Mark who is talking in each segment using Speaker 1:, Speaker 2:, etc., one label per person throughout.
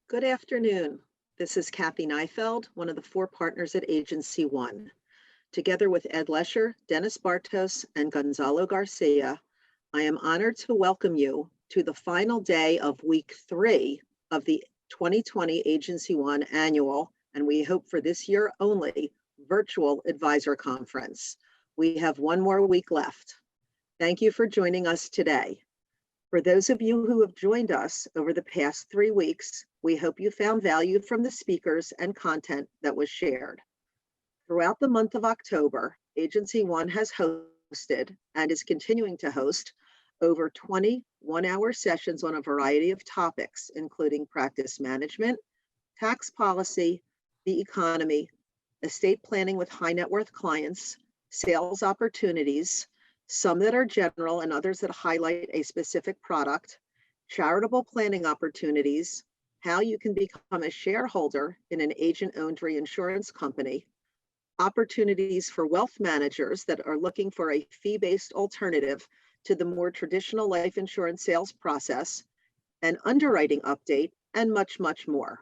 Speaker 1: Good afternoon. This is Kathy Neifeld, one of the four partners at Agency One. Together with Ed Lesher, Dennis Bartos, and Gonzalo Garcia, I am honored to welcome you to the final day of week 3 of the 2020 Agency One annual, and we hope for this year only, virtual advisor conference. We have one more week left. Thank you for joining us today. For those of you who have joined us over the past 3 weeks, we hope you found value from the speakers and content that was shared. Throughout the month of October, Agency One has hosted and is continuing to host over 20 one-hour sessions on a variety of topics, including practice management, tax policy, the economy, estate planning with high net worth clients, sales opportunities, some that are general and others that highlight a specific product, charitable planning opportunities, how you can become a shareholder in an agent-owned reinsurance company, opportunities for wealth managers that are looking for a fee-based alternative to the more traditional life insurance sales process, an underwriting update, and much, much more.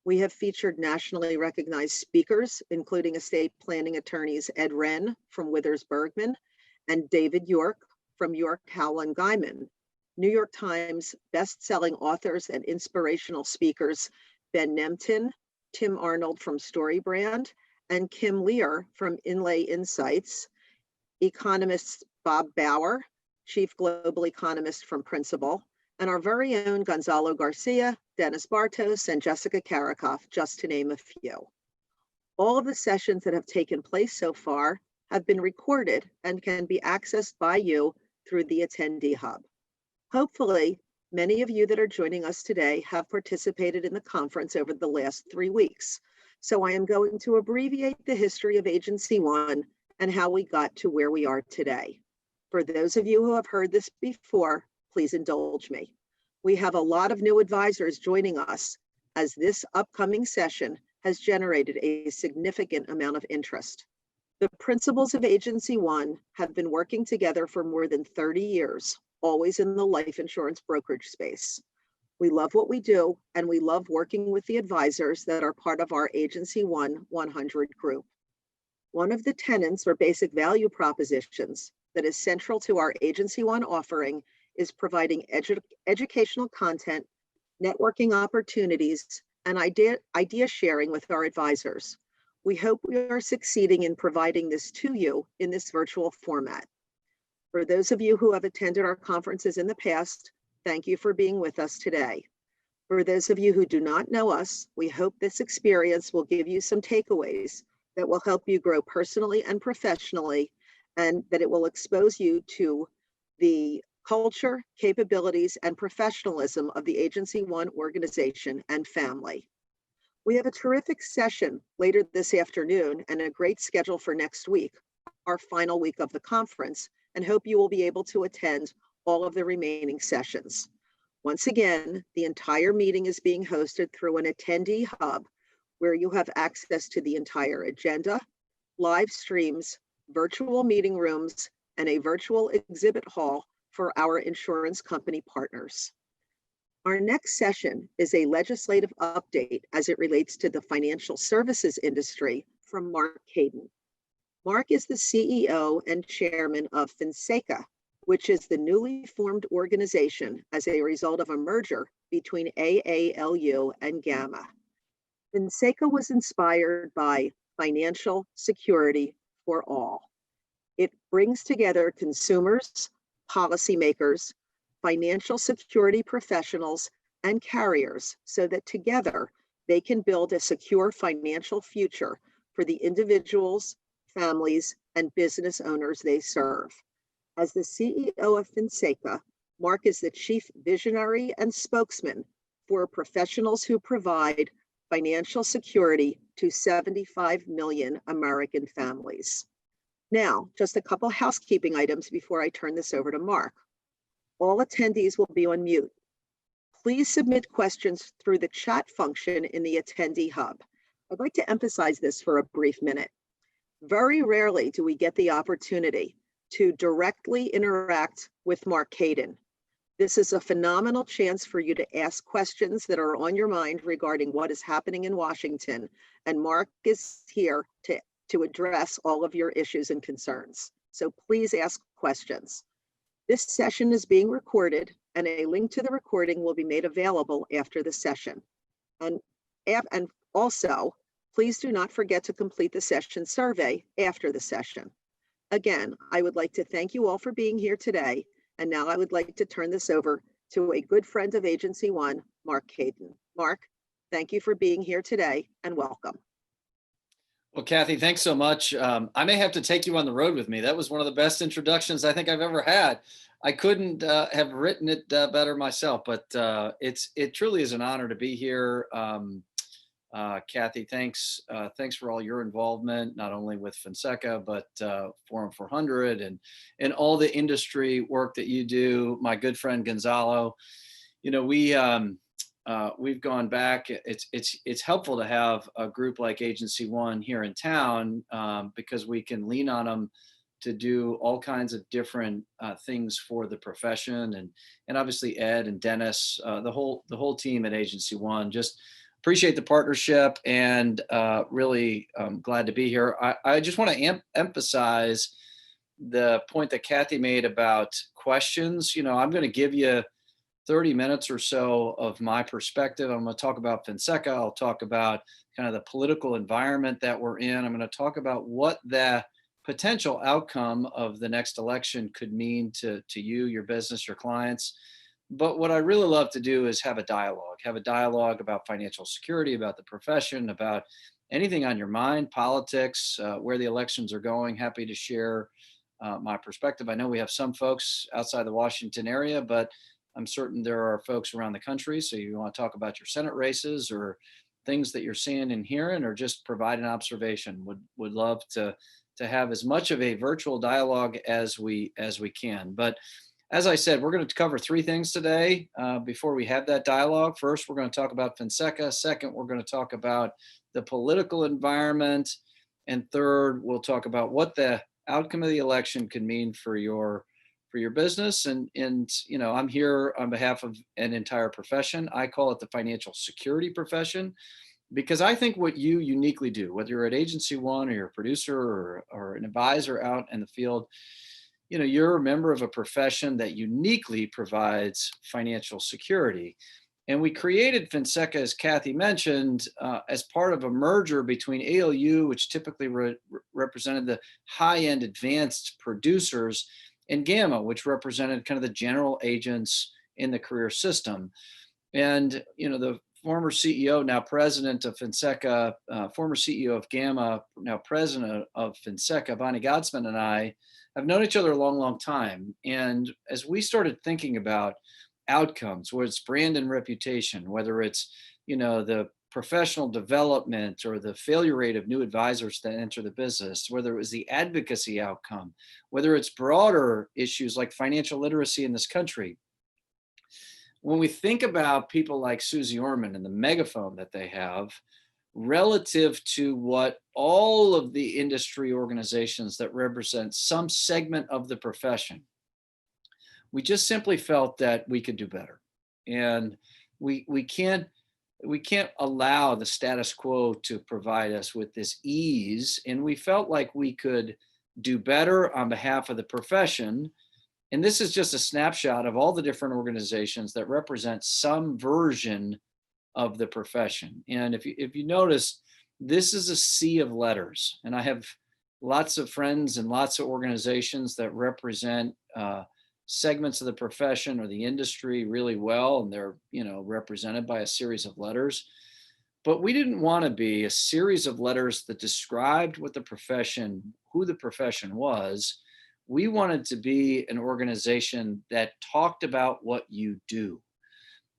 Speaker 1: We have featured nationally recognized speakers, including estate planning attorneys Ed Wren from Withers Bergman and David York from York, Howell & Guyman, New York Times best-selling authors and inspirational speakers Ben Nemtin, Tim Arnold from StoryBrand, and Kim Lear from Inlay Insights, economists Bob Bauer, chief global economist from Principal, and our very own Gonzalo Garcia, Dennis Bartos, and Jessica Karakoff, just to name a few. All of the sessions that have taken place so far have been recorded and can be accessed by you through the attendee hub. Hopefully, many of you that are joining us today have participated in the conference over the last 3 weeks. So I am going to abbreviate the history of Agency One and how we got to where we are today. For those of you who have heard this before, please indulge me. We have a lot of new advisors joining us as this upcoming session has generated a significant amount of interest. The principals of Agency One have been working together for more than 30 years, always in the life insurance brokerage space. We love what we do, and we love working with the advisors that are part of our Agency One 100 group. One of the tenets or basic value propositions that is central to our Agency One offering is providing educational content, networking opportunities, and idea sharing with our advisors. We hope we are succeeding in providing this to you in this virtual format. For those of you who have attended our conferences in the past, thank you for being with us today. For those of you who do not know us, we hope this experience will give you some takeaways that will help you grow personally and professionally, and that it will expose you to the culture, capabilities, and professionalism of the Agency One organization and family. We have a terrific session later this afternoon and a great schedule for next week, our final week of the conference, and hope you will be able to attend all of the remaining sessions. Once again, the entire meeting is being hosted through an attendee hub where you have access to the entire agenda, live streams, virtual meeting rooms, and a virtual exhibit hall for our insurance company partners. Our next session is a legislative update as it relates to the financial services industry from Marc Cadin. Marc is the CEO and chairman of Finseca, which is the newly formed organization as a result of a merger between AALU and Gamma. Finseca was inspired by financial security for all. It brings together consumers, policymakers, financial security professionals, and carriers so that together they can build a secure financial future for the individuals, families, and business owners they serve. As the CEO of Finseca, Marc is the chief visionary and spokesman for professionals who provide financial security to 75 million American families. Now, just a couple housekeeping items before I turn this over to Marc. All attendees will be on mute. Please submit questions through the chat function in the attendee hub. I'd like to emphasize this for a brief minute. Very rarely do we get the opportunity to directly interact with Marc Cadin. This is a phenomenal chance for you to ask questions that are on your mind regarding what is happening in Washington, and Mark is here to address all of your issues and concerns. So please ask questions. This session is being recorded, and a link to the recording will be made available after the session. And also, please do not forget to complete the session survey after the session. Again, I would like to thank you all for being here today. And now I would like to turn this over to a good friend of Agency One, Marc Cadin. Mark, thank you for being here today and welcome.
Speaker 2: Well, Kathy, thanks so much. I may have to take you on the road with me. That was one of the best introductions I think I've ever had. I couldn't have written it better myself, but it truly is an honor to be here. Kathy, thanks for all your involvement, not only with Finseca, but Forum 400 and all the industry work that you do. My good friend Gonzalo, we've gone back. It's helpful to have a group like Agency One here in town because we can lean on them to do all kinds of different things for the profession, and obviously Ed and Dennis, the whole team at Agency One. Just appreciate the partnership and really glad to be here. I just want to emphasize the point that Kathy made about questions. I'm going to give you 30 minutes or so of my perspective. I'm going to talk about Finseca. I'll talk about kind of the political environment that we're in. I'm going to talk about what the potential outcome of the next election could mean to you, your business, your clients. But what I really love to do is have a dialogue about financial security, about the profession, about anything on your mind, politics, where the elections are going. Happy to share my perspective. I know we have some folks outside the Washington area, but I'm certain there are folks around the country. So you want to talk about your Senate races or things that you're seeing and hearing, or just provide an observation. Would love to have as much of a virtual dialogue as we can. But as I said, we're going to cover three things today before we have that dialogue. First, we're going to talk about Finseca. Second, we're going to talk about the political environment. And third, we'll talk about what the outcome of the election could mean for your business. And I'm here on behalf of an entire profession. I call it the financial security profession, because I think what you uniquely do, whether you're at Agency One or you're a producer or an advisor out in the field, you're a member of a profession that uniquely provides financial security. And we created Finseca, as Kathy mentioned, as part of a merger between ALU, which typically represented the high-end advanced producers, and Gamma, which represented kind of the general agents in the career system. And, the former CEO, now president of Finseca, former CEO of Gamma, now president of Finseca, Bonnie Godsman, and I have known each other a long, long time. And as we started thinking about outcomes, whether it's brand and reputation, whether it's, the professional development or the failure rate of new advisors that enter the business, whether it was the advocacy outcome, whether it's broader issues like financial literacy in this country. When we think about people like Susie Orman and the megaphone that they have relative to what all of the industry organizations that represent some segment of the profession, we just simply felt that we could do better. And we can't allow the status quo to provide us with this ease. And we felt like we could do better on behalf of the profession. And this is just a snapshot of all the different organizations that represent some version of the profession. And if you notice, this is a sea of letters. And I have lots of friends and lots of organizations that represent segments of the profession or the industry really well, and they're represented by a series of letters. But we didn't want to be a series of letters that described what the profession, who the profession was. We wanted to be an organization that talked about what you do.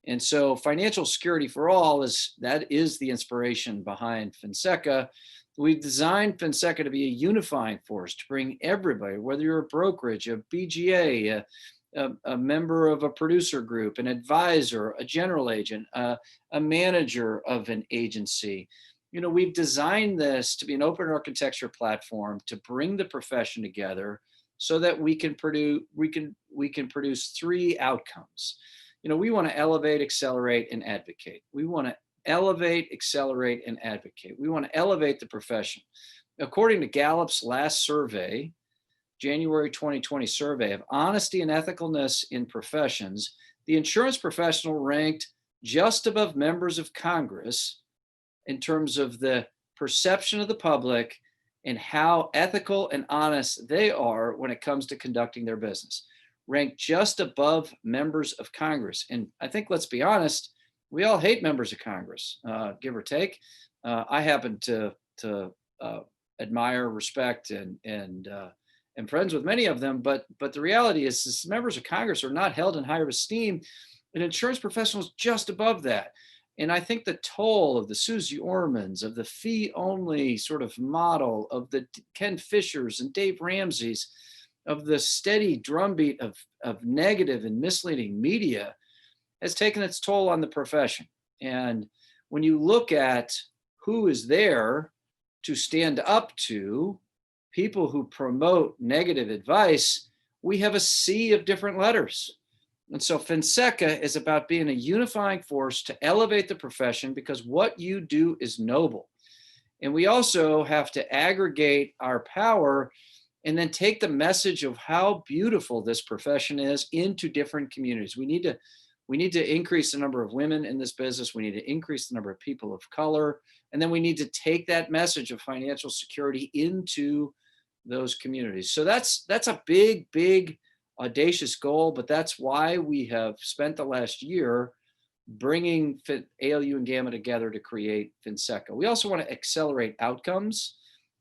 Speaker 2: And so financial security for all is the inspiration behind Finseca. We've designed Finseca to be a unifying force to bring everybody, whether you're a brokerage, a BGA, a member of a producer group, an advisor, a general agent, a manager of an agency. We've designed this to be an open architecture platform to bring the profession together so that we can produce three outcomes. We want to elevate, accelerate, and advocate. We want to elevate, accelerate, and advocate. We want to elevate the profession. According to Gallup's last survey, January 2020 survey of honesty and ethicalness in professions, the insurance professional ranked just above members of Congress in terms of the perception of the public and how ethical and honest they are when it comes to conducting their business. Ranked just above members of Congress. And I think, let's be honest, we all hate members of Congress, give or take. I happen to admire, respect, and friends with many of them, but the reality is members of Congress are not held in higher esteem, and insurance professionals just above that. And I think the toll of the Susie Ormans, of the fee-only sort of model, of the Ken Fishers and Dave Ramseys, of the steady drumbeat of negative and misleading media has taken its toll on the profession. And when you look at who is there to stand up to people who promote negative advice, we have a sea of different letters. And so Finseca is about being a unifying force to elevate the profession, because what you do is noble. And we also have to aggregate our power and then take the message of how beautiful this profession is into different communities. We need to increase the number of women in this business. We need to increase the number of people of color. And then we need to take that message of financial security into those communities. So that's a big, big, audacious goal, but that's why we have spent the last year bringing ALU and Gamma together to create Finseca. We also want to accelerate outcomes.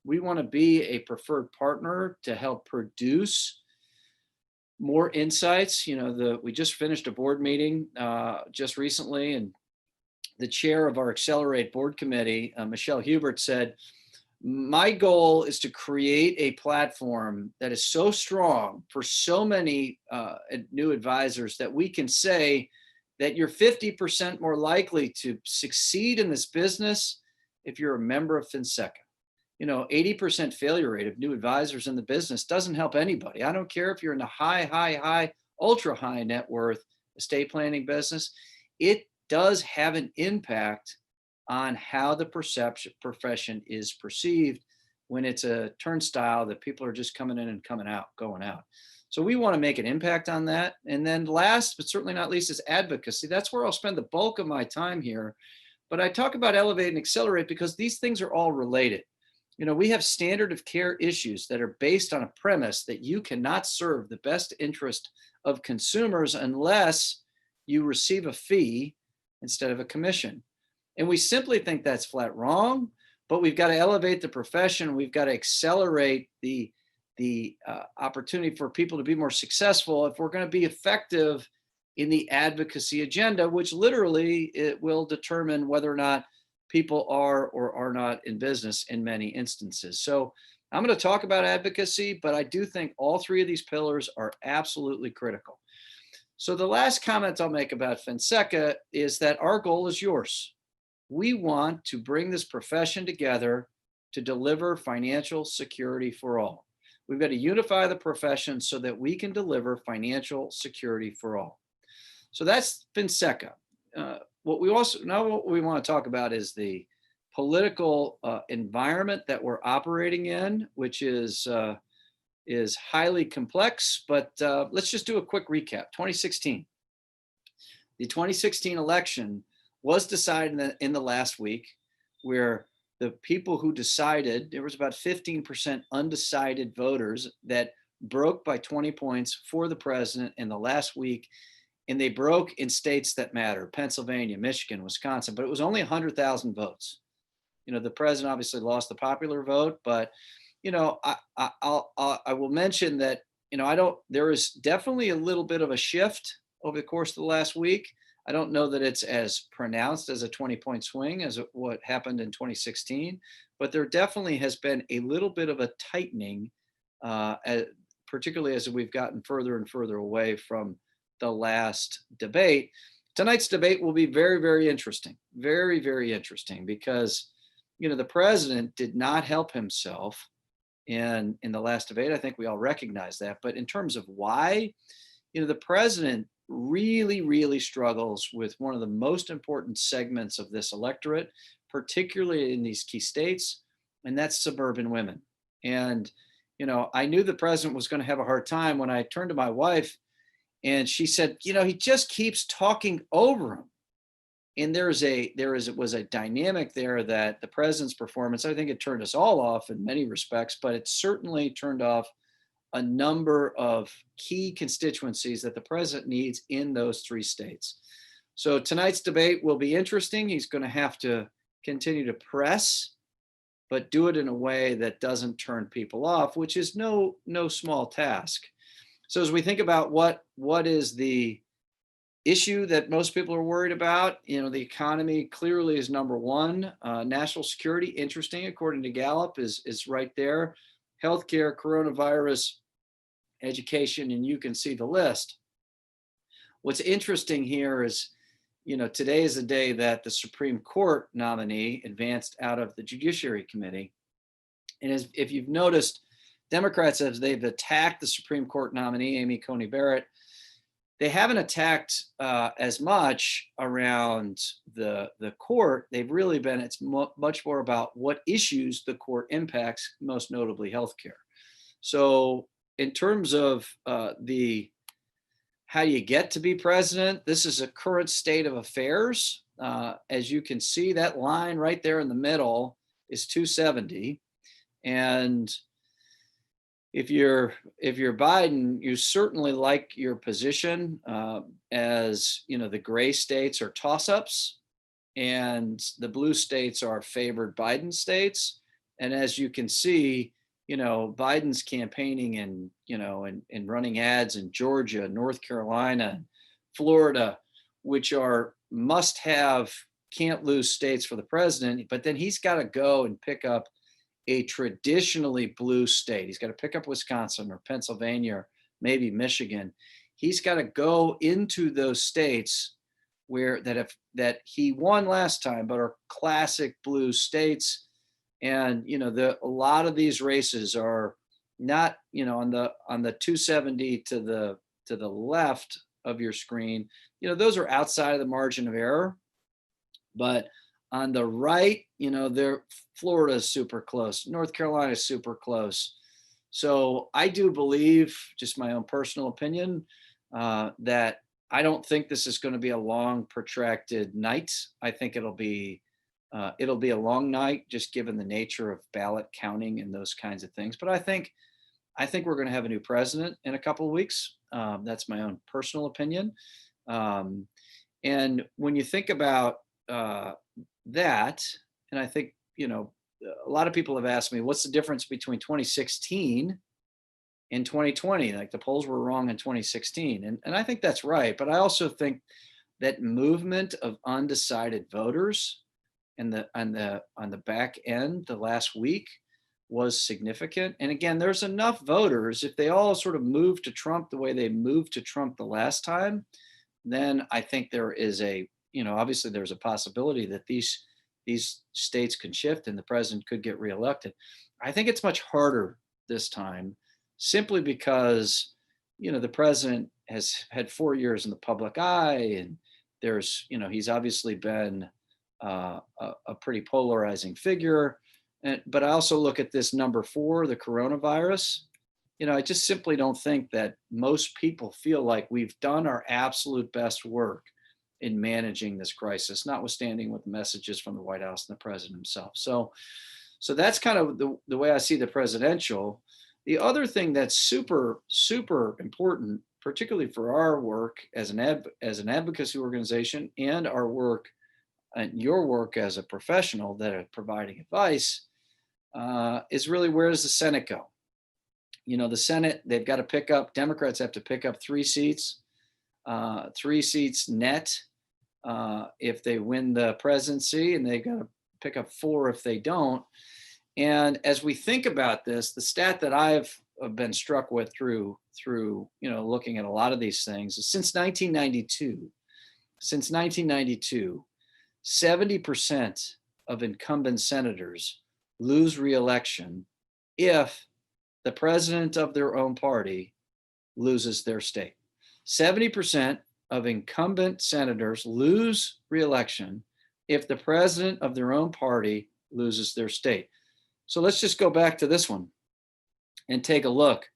Speaker 2: We want to be a preferred partner to help produce more insights. We just finished a board meeting just recently, and the chair of our Accelerate board committee, Michelle Hubert, said, my goal is to create a platform that is so strong for so many new advisors that we can say that you're 50% more likely to succeed in this business if you're a member of Finseca. 80% failure rate of new advisors in the business doesn't help anybody. I don't care if you're in the high, ultra high net worth estate planning business. It does have an impact on how the profession is perceived when it's a turnstile that people are just coming in and going out. So we want to make an impact on that. And then last, but certainly not least, is advocacy. That's where I'll spend the bulk of my time here. But I talk about elevate and accelerate because these things are all related. We have standard of care issues that are based on a premise that you cannot serve the best interest of consumers unless you receive a fee instead of a commission. And we simply think that's flat wrong, but we've got to elevate the profession. We've got to accelerate the opportunity for people to be more successful if we're going to be effective in the advocacy agenda, which literally it will determine whether or not people are or are not in business in many instances. So I'm going to talk about advocacy, but I do think all three of these pillars are absolutely critical. So the last comment I'll make about Finseca is that our goal is yours. We want to bring this profession together to deliver financial security for all. We've got to unify the profession so that we can deliver financial security for all. So that's Finseca. What we want to talk about is the political environment that we're operating in, which is highly complex. But let's just do a quick recap. 2016. The 2016 election was decided in the last week, where the people who decided, there was about 15% undecided voters that broke by 20 points for the president in the last week. And they broke in states that matter: Pennsylvania, Michigan, Wisconsin, but it was only 100,000 votes. The president obviously lost the popular vote, but I will mention that there is definitely a little bit of a shift over the course of the last week. I don't know that it's as pronounced as a 20-point swing as what happened in 2016, but there definitely has been a little bit of a tightening, particularly as we've gotten further and further away from the last debate. Tonight's debate will be very, very interesting, very, very interesting, because the president did not help himself in the last debate. I think we all recognize that. But in terms of why, the president really, really struggles with one of the most important segments of this electorate, particularly in these key states, and that's suburban women. And, I knew the president was going to have a hard time when I turned to my wife and she said, he just keeps talking over him. And there was a dynamic there that the president's performance, I think it turned us all off in many respects, but it certainly turned off a number of key constituencies that the president needs in those three states. So tonight's debate will be interesting. He's going to have to continue to press, but do it in a way that doesn't turn people off, which is no small task. So as we think about what is the issue that most people are worried about, the economy clearly is number one. National security, interesting, according to Gallup, is right there. Healthcare, coronavirus, education, and you can see the list. What's interesting here is, today is the day that the Supreme Court nominee advanced out of the Judiciary Committee. And if you've noticed, Democrats, as they've attacked the Supreme Court nominee, Amy Coney Barrett, they haven't attacked as much around the court. They've really been, it's much more about what issues the court impacts, most notably healthcare. So in terms of how you get to be president, this is a current state of affairs. As you can see, that line right there in the middle is 270. And if you're Biden, you certainly like your position, as the gray states are toss-ups and the blue states are favored Biden states. And as you can see, Biden's campaigning and running ads in Georgia, North Carolina, Florida, which are must-have, can't lose states for the president. But then he's got to go and pick up a traditionally blue state. He's got to pick up Wisconsin or Pennsylvania, or maybe Michigan. He's got to go into those states that he won last time, but are classic blue states. And a lot of these races are not on the 270 to the left of your screen. Those are outside of the margin of error, but on the right, Florida is super close. North Carolina is super close. So I do believe, just my own personal opinion, that I don't think this is going to be a long, protracted night. I think it'll be a long night, just given the nature of ballot counting and those kinds of things. But I think we're going to have a new president in a couple of weeks. That's my own personal opinion. And when you think about that, and I think, a lot of people have asked me, what's the difference between 2016 and 2020? Like, the polls were wrong in 2016. And I think that's right. But I also think that movement of undecided voters on the back end the last week was significant. And again, there's enough voters, if they all sort of move to Trump the way they moved to Trump the last time, then I think there is obviously there's a possibility that these states can shift and the president could get reelected. I think it's much harder this time, simply because, the president has had 4 years in the public eye, and there's, he's obviously been a pretty polarizing figure. But I also look at this number 4, the coronavirus. I just simply don't think that most people feel like we've done our absolute best work in managing this crisis, notwithstanding with the messages from the White House and the president himself. So that's kind of the way I see the presidential. The other thing that's super, super important, particularly for our work as an advocacy organization, and our work and your work as a professional that are providing advice, is really, where does the Senate go? The Senate, they've got to pick up, Democrats have to pick up 3 seats. 3 seats net if they win the presidency, and they've got to pick up 4 if they don't. And as we think about this, the stat that I've been struck with through looking at a lot of these things is since 1992, 70% of incumbent senators lose re-election if the president of their own party loses their state. 70% of incumbent senators lose re-election if the president of their own party loses their state. So let's just go back to this one and take a look.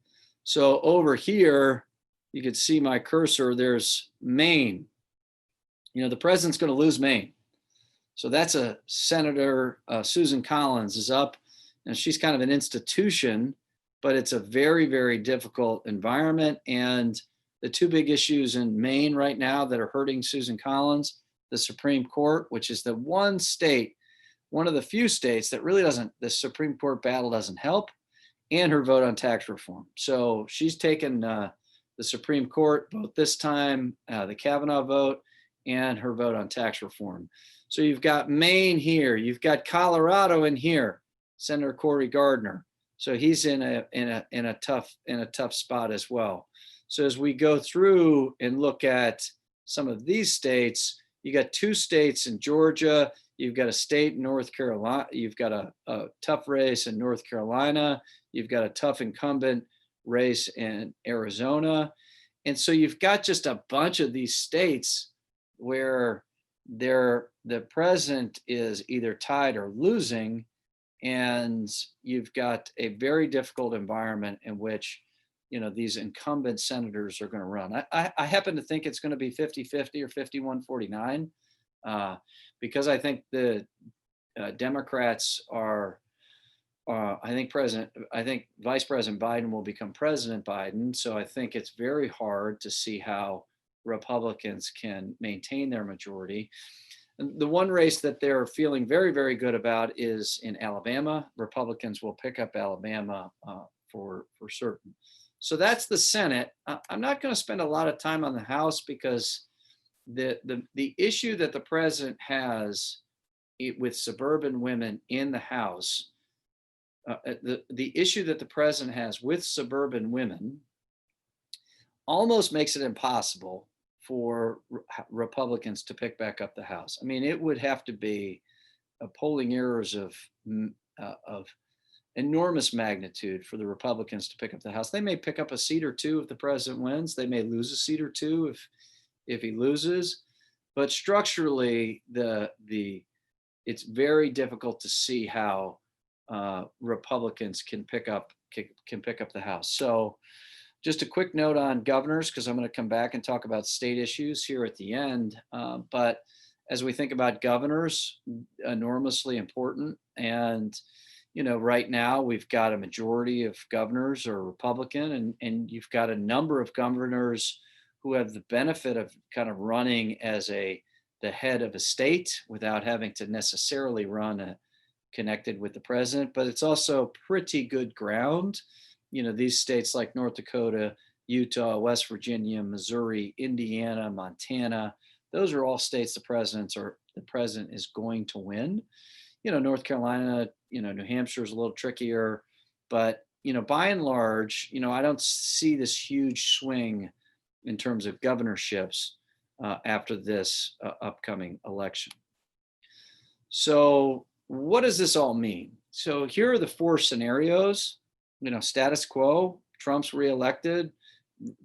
Speaker 2: So over here, you can see my cursor, there's Maine. The president's going to lose Maine. So that's a Senator Susan Collins is up, and she's kind of an institution, but it's a very, very difficult environment. And the two big issues in Maine right now that are hurting Susan Collins, the Supreme Court, which is the one state, one of the few states that really doesn't, the Supreme Court battle doesn't help, and her vote on tax reform. So she's taken the Supreme Court vote this time, the Kavanaugh vote, and her vote on tax reform. So you've got Maine here, you've got Colorado in here, Senator Cory Gardner. So he's in a tough spot as well. So as we go through and look at some of these states, you got two states in Georgia, you've got a state in North Carolina, you've got a tough race in North Carolina, you've got a tough incumbent race in Arizona. And so you've got just a bunch of these states where the president is either tied or losing, and you've got a very difficult environment in which these incumbent senators are going to run. I happen to think it's going to be 50-50 or 51-49 because I think the Democrats are. I think Vice President Biden will become President Biden. So I think it's very hard to see how Republicans can maintain their majority. And the one race that they're feeling very, very good about is in Alabama. Republicans will pick up Alabama for certain. So that's the Senate. I'm not going to spend a lot of time on the House because the issue that the president has with suburban women in the House, the issue that the president has with suburban women almost makes it impossible for Republicans to pick back up the House. I mean, it would have to be polling errors of enormous magnitude for the Republicans to pick up the House. They may pick up a seat or two if the president wins. They may lose a seat or two if he loses. But structurally, it's very difficult to see how Republicans can pick up the House. So just a quick note on governors, because I'm going to come back and talk about state issues here at the end. But as we think about governors, enormously important. And, right now we've got a majority of governors are Republican, and you've got a number of governors who have the benefit of kind of running as the head of a state without having to necessarily run connected with the president, but it's also pretty good ground. These states like North Dakota, Utah, West Virginia, Missouri, Indiana, Montana, those are all states the president is going to win. North Carolina, New Hampshire is a little trickier, but by and large, I don't see this huge swing in terms of governorships after this upcoming election. So what does this all mean? So here are the four scenarios. Status quo, Trump's reelected,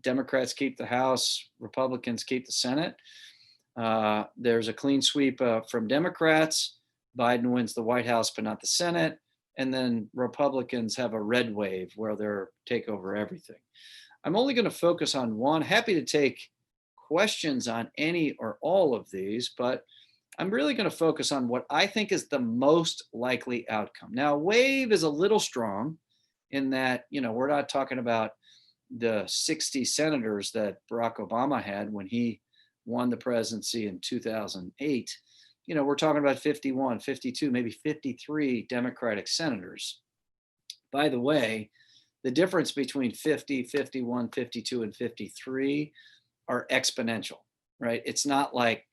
Speaker 2: Democrats keep the House, Republicans keep the Senate. There's a clean sweep from Democrats. Biden wins the White House, but not the Senate. And then Republicans have a red wave where they're take over everything. I'm only going to focus on one. Happy to take questions on any or all of these, but I'm really going to focus on what I think is the most likely outcome. Now, wave is a little strong in that, we're not talking about the 60 senators that Barack Obama had when he won the presidency in 2008. We're talking about 51, 52, maybe 53 Democratic senators. By the way, the difference between 50, 51, 52, and 53 are exponential, right? It's not like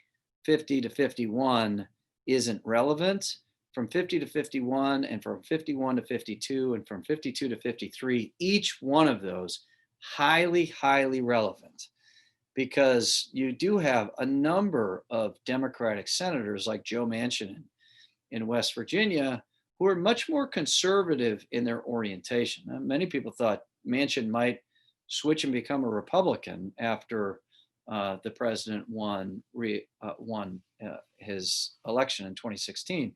Speaker 2: 50 to 51 isn't relevant. From 50 to 51 and from 51 to 52 and from 52 to 53, each one of those highly, highly relevant, because you do have a number of Democratic senators like Joe Manchin in West Virginia who are much more conservative in their orientation. Many people thought Manchin might switch and become a Republican after the president won his election in 2016.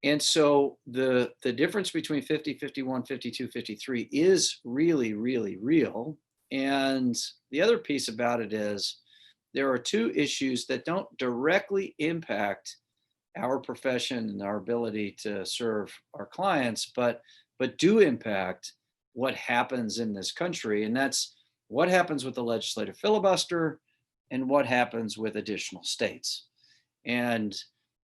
Speaker 2: And so the difference between 50, 51, 52, 53 is really, really real. And the other piece about it is there are two issues that don't directly impact our profession and our ability to serve our clients, but do impact what happens in this country. And that's what happens with the legislative filibuster and what happens with additional states. And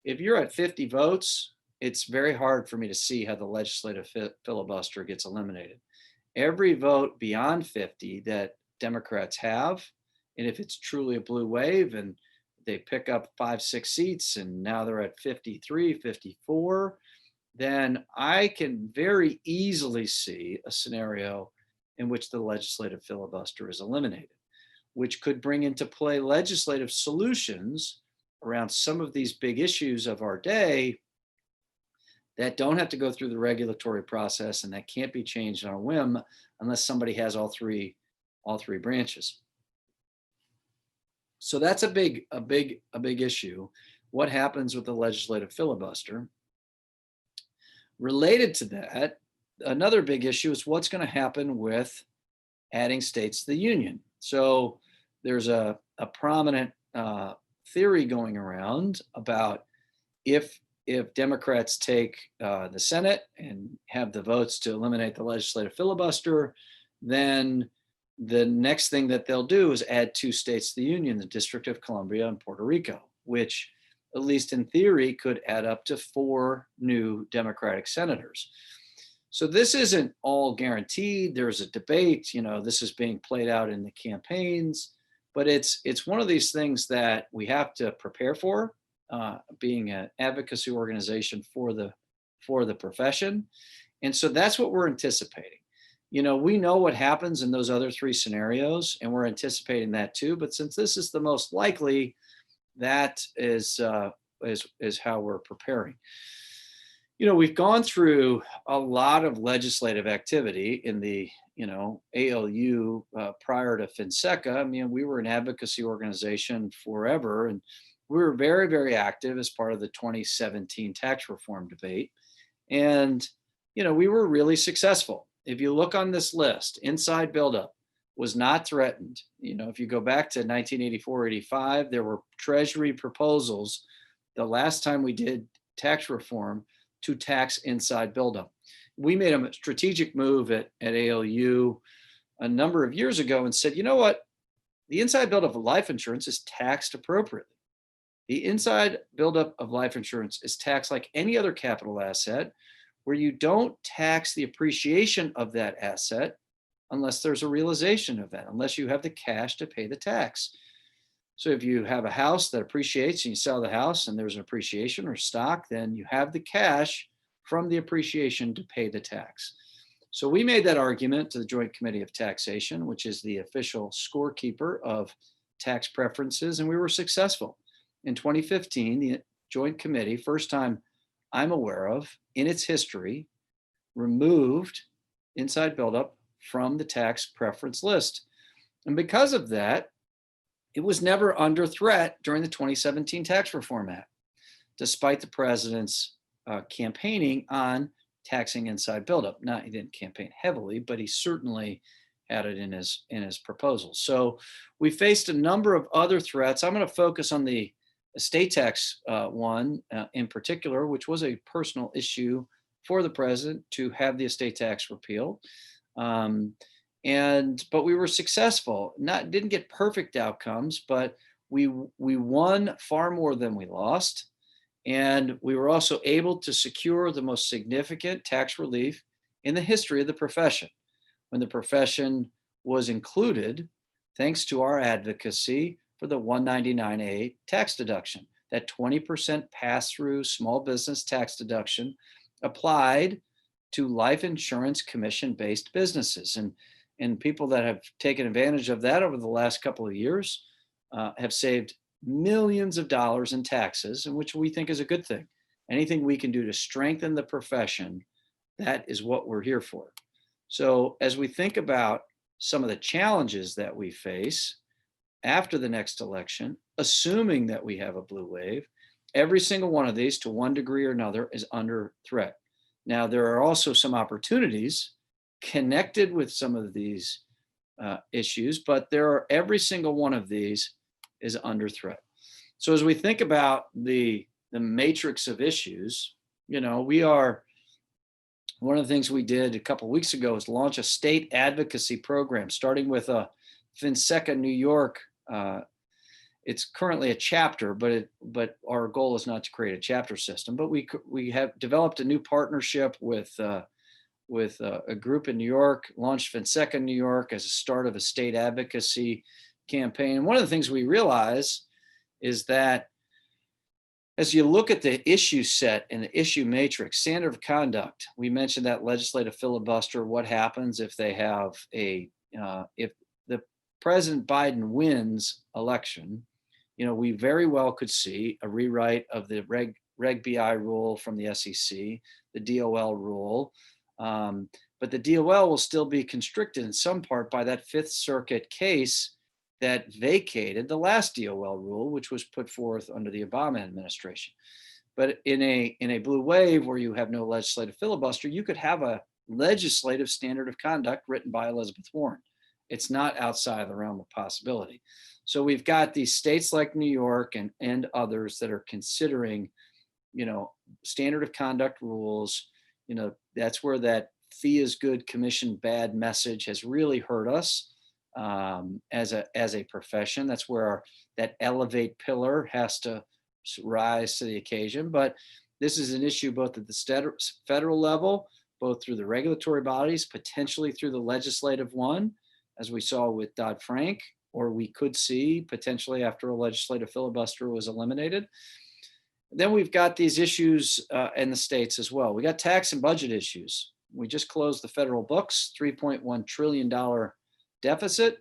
Speaker 2: if you're at 50 votes, it's very hard for me to see how the legislative filibuster gets eliminated. Every vote beyond 50 that Democrats have, and if it's truly a blue wave and they pick up 5, 6 seats and now they're at 53, 54, then I can very easily see a scenario in which the legislative filibuster is eliminated, which could bring into play legislative solutions around some of these big issues of our day that don't have to go through the regulatory process and that can't be changed on a whim unless somebody has all three branches. So that's a big issue. What happens with the legislative filibuster? Related to that, another big issue is what's going to happen with adding states to the union. So there's a prominent theory going around about if Democrats take the Senate and have the votes to eliminate the legislative filibuster, then the next thing that they'll do is add 2 states to the union, the District of Columbia and Puerto Rico, which at least in theory could add up to 4 new Democratic senators. So this isn't all guaranteed. There's a debate, this is being played out in the campaigns, but it's one of these things that we have to prepare for, being an advocacy organization for the profession. And so that's what we're anticipating. We know what happens in those other 3 scenarios, and we're anticipating that too. But since this is the most likely, that is how we're preparing. We've gone through a lot of legislative activity in the ALU prior to Finseca. I mean, we were an advocacy organization forever, and we were very, very active as part of the 2017 tax reform debate. And we were really successful. If you look on this list, inside buildup was not threatened. If you go back to 1984, 85, there were Treasury proposals the last time we did tax reform to tax inside buildup. We made a strategic move at ALU a number of years ago and said, you know what? The inside buildup of life insurance is taxed appropriately. The inside buildup of life insurance is taxed like any other capital asset, where you don't tax the appreciation of that asset unless there's a realization event, unless you have the cash to pay the tax. So if you have a house that appreciates and you sell the house and there's an appreciation or stock, then you have the cash from the appreciation to pay the tax. So we made that argument to the Joint Committee of Taxation, which is the official scorekeeper of tax preferences, and we were successful. In 2015, the Joint Committee, first time I'm aware of in its history, removed inside buildup from the tax preference list. And because of that, it was never under threat during the 2017 Tax Reform Act, despite the president's campaigning on taxing inside buildup. Now, he didn't campaign heavily, but he certainly had it in his proposals. So we faced a number of other threats. I'm going to focus on the estate tax one in particular, which was a personal issue for the president to have the estate tax repealed. But we were successful. Didn't get perfect outcomes, but we won far more than we lost. And we were also able to secure the most significant tax relief in the history of the profession, when the profession was included, thanks to our advocacy for the 199A tax deduction, that 20% pass-through small business tax deduction applied to life insurance commission-based businesses. And people that have taken advantage of that over the last couple of years have saved millions of dollars in taxes, and which we think is a good thing. anything we can do to strengthen the profession, that is what we're here for. So as we think about some of the challenges that we face after the next election, assuming that we have a blue wave, every single one of these, to one degree or another, is under threat. Now, there are also some opportunities connected with some of these issues, but every single one of these is under threat. So as we think about the matrix of issues, one of the things we did a couple of weeks ago is launch a state advocacy program, starting with Finseca, New York. It's currently a chapter, but our goal is not to create a chapter system. But we have developed a new partnership with a group in New York, launched Finseca, New York, as a start of a state advocacy campaign. And one of the things we realize is that as you look at the issue set and the issue matrix, standard of conduct, we mentioned that legislative filibuster. What happens if they have if the President Biden wins election? We very well could see a rewrite of the Reg BI rule from the SEC, the DOL rule. But the DOL will still be constricted in some part by that Fifth Circuit case that vacated the last DOL rule, which was put forth under the Obama administration. But in a blue wave where you have no legislative filibuster, you could have a legislative standard of conduct written by Elizabeth Warren. It's not outside of the realm of possibility. So we've got these states like New York and others that are considering, standard of conduct rules. That's where that fee is good, commission bad message has really hurt us as a profession. That's where that elevate pillar has to rise to the occasion. But this is an issue both at the federal level, both through the regulatory bodies, potentially through the legislative one, as we saw with Dodd-Frank, or we could see potentially after a legislative filibuster was eliminated. Then we've got these issues in the states as well. We got tax and budget issues. We just closed the federal books, $3.1 trillion deficit.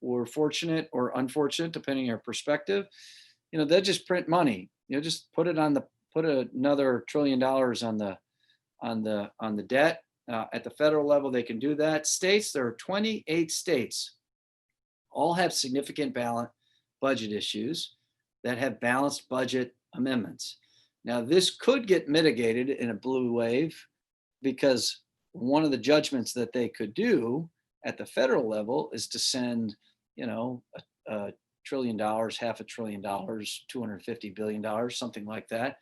Speaker 2: We're fortunate or unfortunate, depending on your perspective. They just print money. Just put another $1 trillion on the debt. At the federal level, they can do that. States, there are 28 states, all have significant budget issues that have balanced budget amendments. Now, this could get mitigated in a blue wave because one of the judgments that they could do at the federal level is to send, $1 trillion, $500 billion, $250 billion, something like that,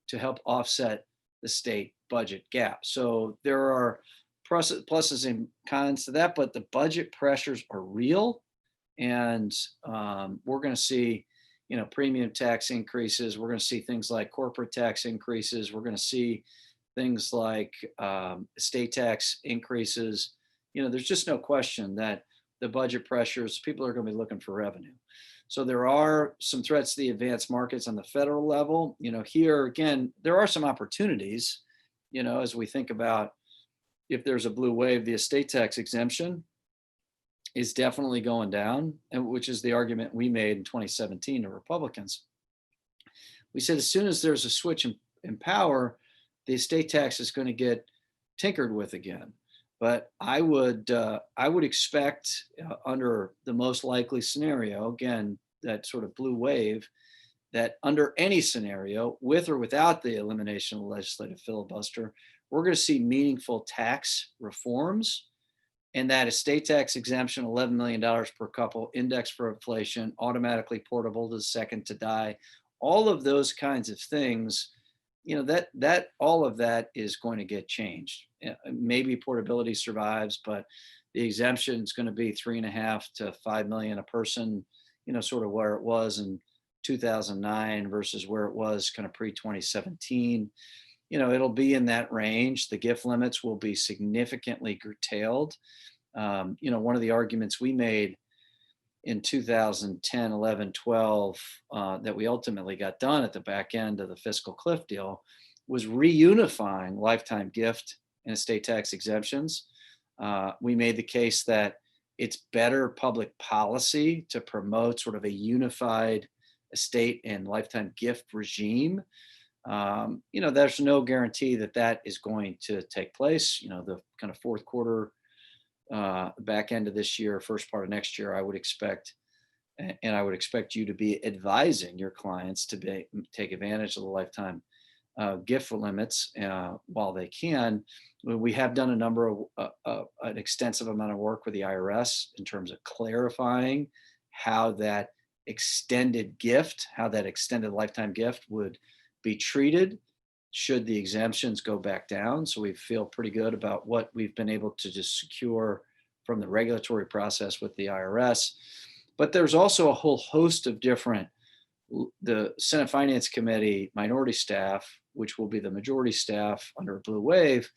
Speaker 2: to help offset the state budget gap. So there are pluses and cons to that, but the budget pressures are real. And we're going to see, premium tax increases. We're going to see things like corporate tax increases. We're going to see things like estate tax increases. There's just no question that the budget pressures, people are going to be looking for revenue. So there are some threats to the advanced markets on the federal level. Here again, there are some opportunities, as we think about if there's a blue wave, the estate tax exemption is definitely going down, and which is the argument we made in 2017 to Republicans. We said as soon as there's a switch in power, the estate tax is going to get tinkered with again. But I would expect under the most likely scenario, again, that sort of blue wave, that under any scenario, with or without the elimination of the legislative filibuster, we're going to see meaningful tax reforms. And that estate tax exemption, $11 million per couple, indexed for inflation, automatically portable to the second to die, all of those kinds of things, that all of that is going to get changed. Maybe portability survives, but the exemption is going to be $3.5 to $5 million a person, sort of where it was in 2009 versus where it was kind of pre-2017. It'll be in that range. The gift limits will be significantly curtailed. One of the arguments we made in 2010, 11, 12, that we ultimately got done at the back end of the fiscal cliff deal was reunifying lifetime gift and estate tax exemptions. We made the case that it's better public policy to promote sort of a unified estate and lifetime gift regime there's no guarantee that that is going to take place. The kind of fourth quarter, back end of this year, first part of next year, I would expect, and I would expect you to be advising your clients to take advantage of the lifetime gift limits while they can. We have done a number of an extensive amount of work with the IRS in terms of clarifying how that how that extended lifetime gift would be treated should the exemptions go back down. So we feel pretty good about what we've been able to just secure from the regulatory process with the IRS. But there's also a whole host of different, the Senate Finance Committee minority staff, which will be the majority staff under a blue wave,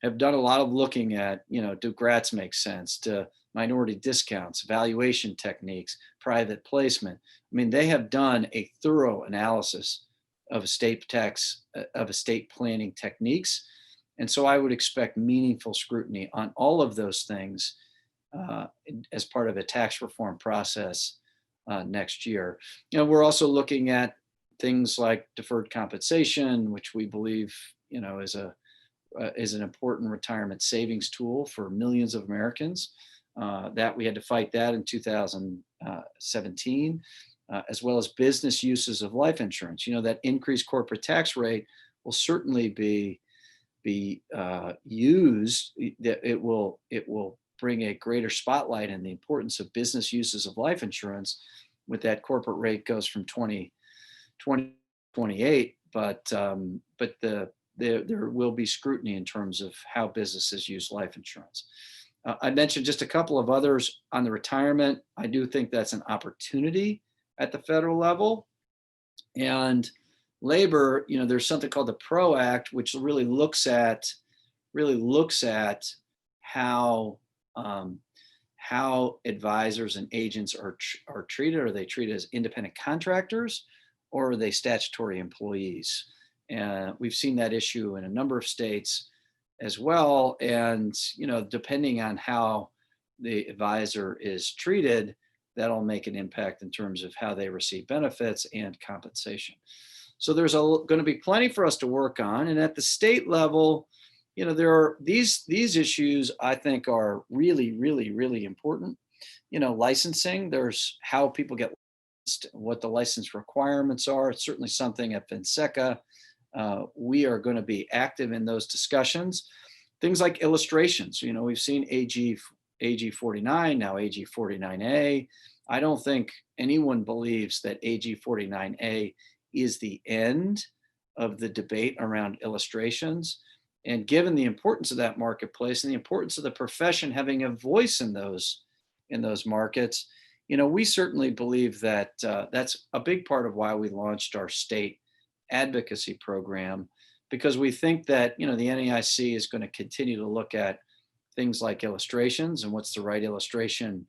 Speaker 2: have done a lot of looking at, do grants make sense? Do minority discounts, valuation techniques, private placement? I mean, they have done a thorough analysis of estate planning techniques. And so I would expect meaningful scrutiny on all of those things as part of a tax reform process next year. We're also looking at things like deferred compensation, which we believe, is an important retirement savings tool for millions of Americans. That we had to fight that in 2017, as well as business uses of life insurance. That increased corporate tax rate will certainly be used. That it will bring a greater spotlight in the importance of business uses of life insurance. With that, corporate rate goes from 20 to 28, but there will be scrutiny in terms of how businesses use life insurance. I mentioned just a couple of others on the retirement. I do think that's an opportunity at the federal level. And labor, there's something called the PRO Act, which really looks at how advisors and agents are treated. Are they treated as independent contractors, or are they statutory employees? And we've seen that issue in a number of states as well. And, depending on how the advisor is treated, that'll make an impact in terms of how they receive benefits and compensation. So there's going to be plenty for us to work on. And at the state level, there are these issues I think are really, really, really important. Licensing, there's how people get licensed, what the license requirements are. It's certainly something at Finseca. We are going to be active in those discussions. Things like illustrations. We've seen AG 49, now AG 49A. I don't think anyone believes that AG 49A is the end of the debate around illustrations. And given the importance of that marketplace and the importance of the profession having a voice in those markets, we certainly believe that that's a big part of why we launched our state advocacy program, because we think that the NAIC is going to continue to look at things like illustrations and what's the right illustration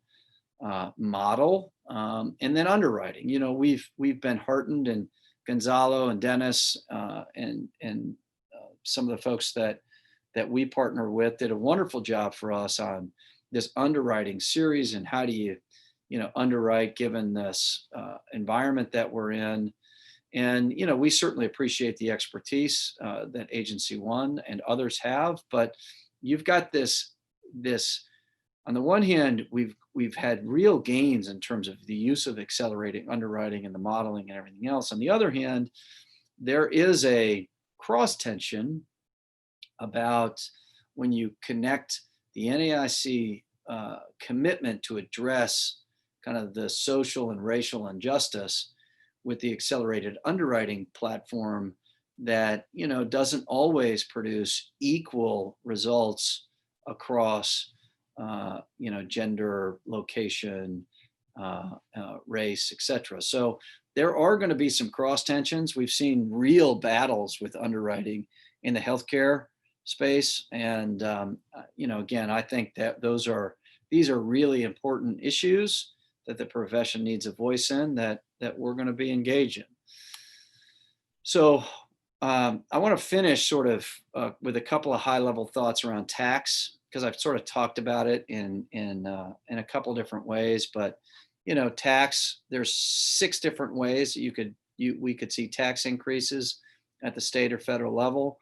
Speaker 2: model, and then underwriting. We've been heartened, and Gonzalo and Dennis and some of the folks that we partner with did a wonderful job for us on this underwriting series and how do you underwrite given this environment that we're in. And we certainly appreciate the expertise that Agency One and others have, but you've got this on the one hand, we've had real gains in terms of the use of accelerating underwriting and the modeling and everything else. On the other hand, there is a cross tension about when you connect the NAIC commitment to address kind of the social and racial injustice with the accelerated underwriting platform that doesn't always produce equal results across gender, location, race, etc. So there are going to be some cross tensions. We've seen real battles with underwriting in the healthcare space, and again, I think that these are really important issues that the profession needs a voice in, that we're going to be engaged in. So I want to finish sort of with a couple of high-level thoughts around tax, because I've sort of talked about it in a couple of different ways. But tax, there's 6 different ways that we could see tax increases at the state or federal level,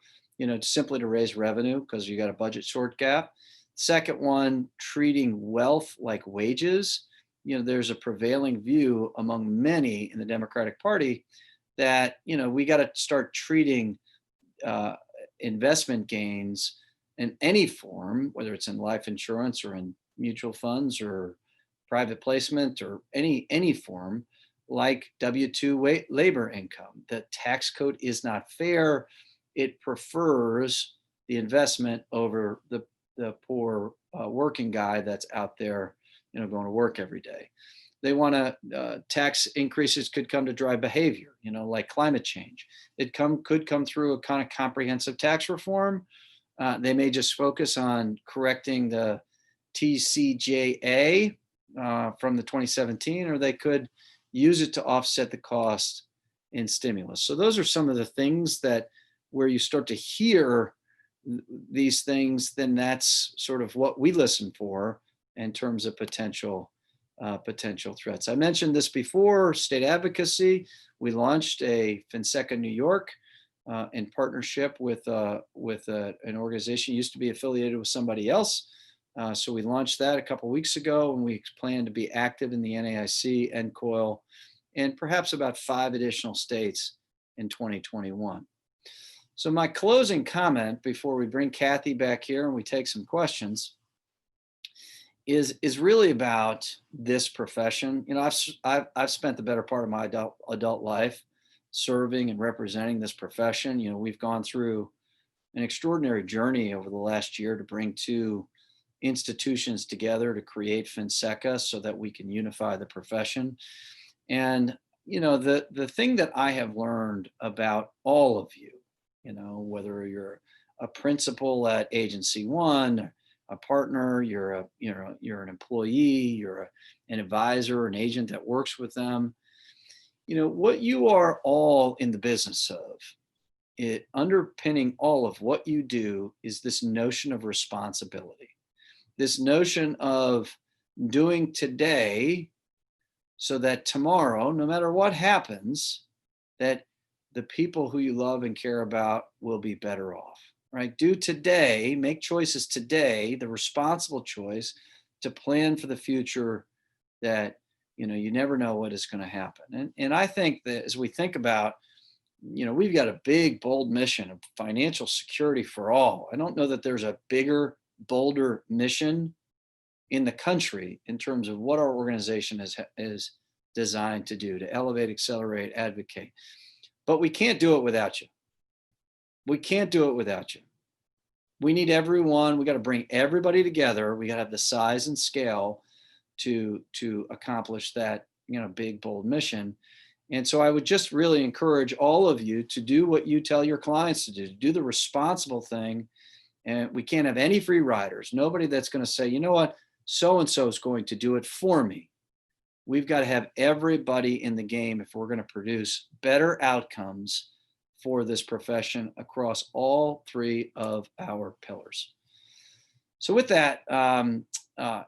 Speaker 2: simply to raise revenue because you got a budget short gap. Second one, treating wealth like wages. There's a prevailing view among many in the Democratic Party that, we got to start treating investment gains in any form, whether it's in life insurance or in mutual funds or private placement or any form, like W-2 labor income. The tax code is not fair. It prefers the investment over the poor working guy that's out there, going to work every day. They want to tax increases could come to drive behavior, like climate change. It could come through a kind of comprehensive tax reform. They may just focus on correcting the TCJA from the 2017, or they could use it to offset the cost in stimulus. So those are some of the things that where you start to hear these things, then that's sort of what we listen for in terms of potential threats. I mentioned this before, state advocacy. We launched a Finseca New York in partnership with an organization used to be affiliated with somebody else. So we launched that a couple of weeks ago, and we plan to be active in the NAIC, NCOIL, and perhaps about 5 additional states in 2021. So my closing comment before we bring Kathy back here and we take some questions is really about this profession. I've spent the better part of my adult life serving and representing this profession. We've gone through an extraordinary journey over the last year to bring 2 institutions together to create Finseca so that we can unify the profession. And the thing that I have learned about all of you, whether you're a principal at Agency One, a partner, you're an employee, you're an advisor, an agent that works with them, what you are all in the business of, it underpinning all of what you do is this notion of responsibility, this notion of doing today so that tomorrow, no matter what happens, that the people who you love and care about will be better off, right? Do today, make choices today, the responsible choice to plan for the future that, you never know what is going to happen. And I think that as we think about, we've got a big, bold mission of financial security for all. I don't know that there's a bigger, bolder mission in the country in terms of what our organization is designed to do, to elevate, accelerate, advocate. But we can't do it without you. We can't do it without you. We need everyone. We got to bring everybody together. We got to have the size and scale to accomplish that, big, bold mission. And so I would just really encourage all of you to do what you tell your clients to do the responsible thing. And we can't have any free riders. Nobody that's going to say, you know what, so-and-so is going to do it for me. We've got to have everybody in the game if we're going to produce better outcomes for this profession across all 3 of our pillars. So with that,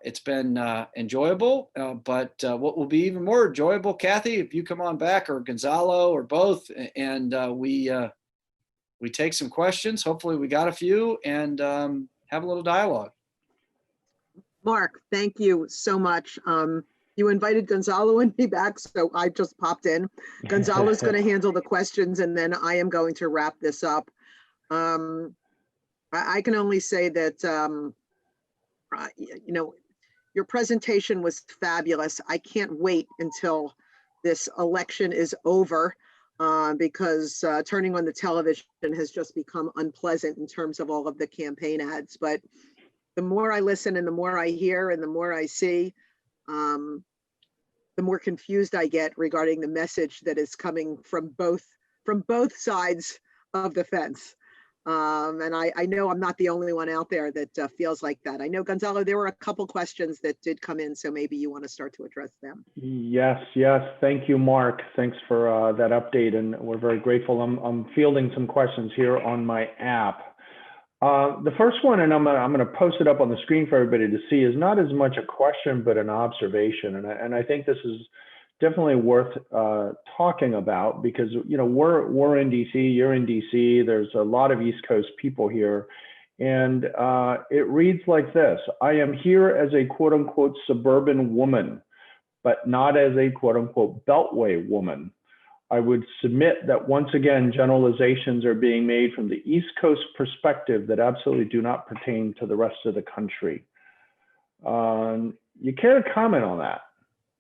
Speaker 2: it's been enjoyable, but what will be even more enjoyable, Kathy, if you come on back, or Gonzalo, or both, and we take some questions. Hopefully we got a few, and have a little dialogue.
Speaker 1: Mark, thank you so much. You invited Gonzalo and me back, so I just popped in. Gonzalo's going to handle the questions, and then I am going to wrap this up. I can only say that, your presentation was fabulous. I can't wait until this election is over, because turning on the television has just become unpleasant in terms of all of the campaign ads. But the more I listen and the more I hear and the more I see, the more confused I get regarding the message that is coming from both sides of the fence. And I know I'm not the only one out there that feels like that. I know, Gonzalo, there were a couple questions that did come in, so maybe you want to start to address them.
Speaker 3: Yes. Thank you, Mark. Thanks for that update, and we're very grateful. I'm fielding some questions here on my app. The first one, and I'm gonna post it up on the screen for everybody to see, is not as much a question but an observation, and I think this is definitely worth talking about because, we're in DC, you're in DC, there's a lot of East Coast people here. And it reads like this: I am here as a quote unquote suburban woman, but not as a quote unquote beltway woman. I would submit that once again, generalizations are being made from the East Coast perspective that absolutely do not pertain to the rest of the country. You care to comment on that?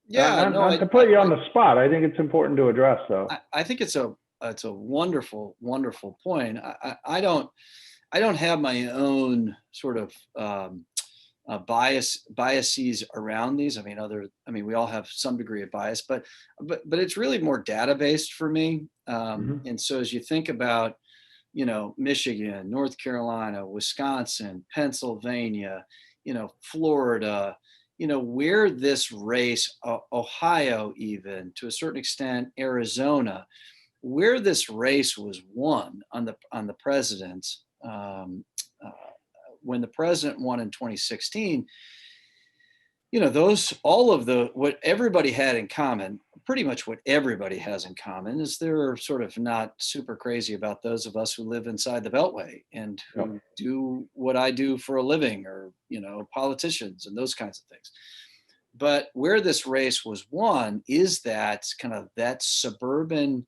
Speaker 2: Yeah, no,
Speaker 3: Not to put you on the spot. I think it's important to address, though.
Speaker 2: I think it's a wonderful, wonderful point. I don't have my own sort of biases around these. I mean, we all have some degree of bias, but it's really more data based for me. And so as you think about, Michigan, North Carolina, Wisconsin, Pennsylvania, Florida, where this race, Ohio, even to a certain extent, Arizona, where this race was won on the president, when the president won in 2016, what everybody had in common, pretty much what everybody has in common, is they're sort of not super crazy about those of us who live inside the Beltway and who do what I do for a living, or, politicians and those kinds of things. But where this race was won is that kind of that suburban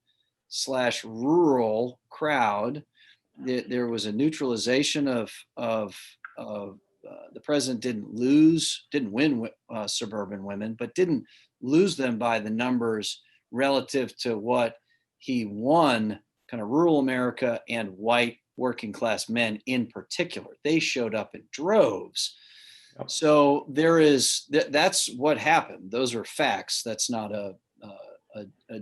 Speaker 2: / rural crowd. There was a neutralization of the president didn't win suburban women, but didn't lose them by the numbers relative to what he won kind of rural America and white working class men in particular. They showed up in droves. Yep. So that's what happened. Those are facts. That's not a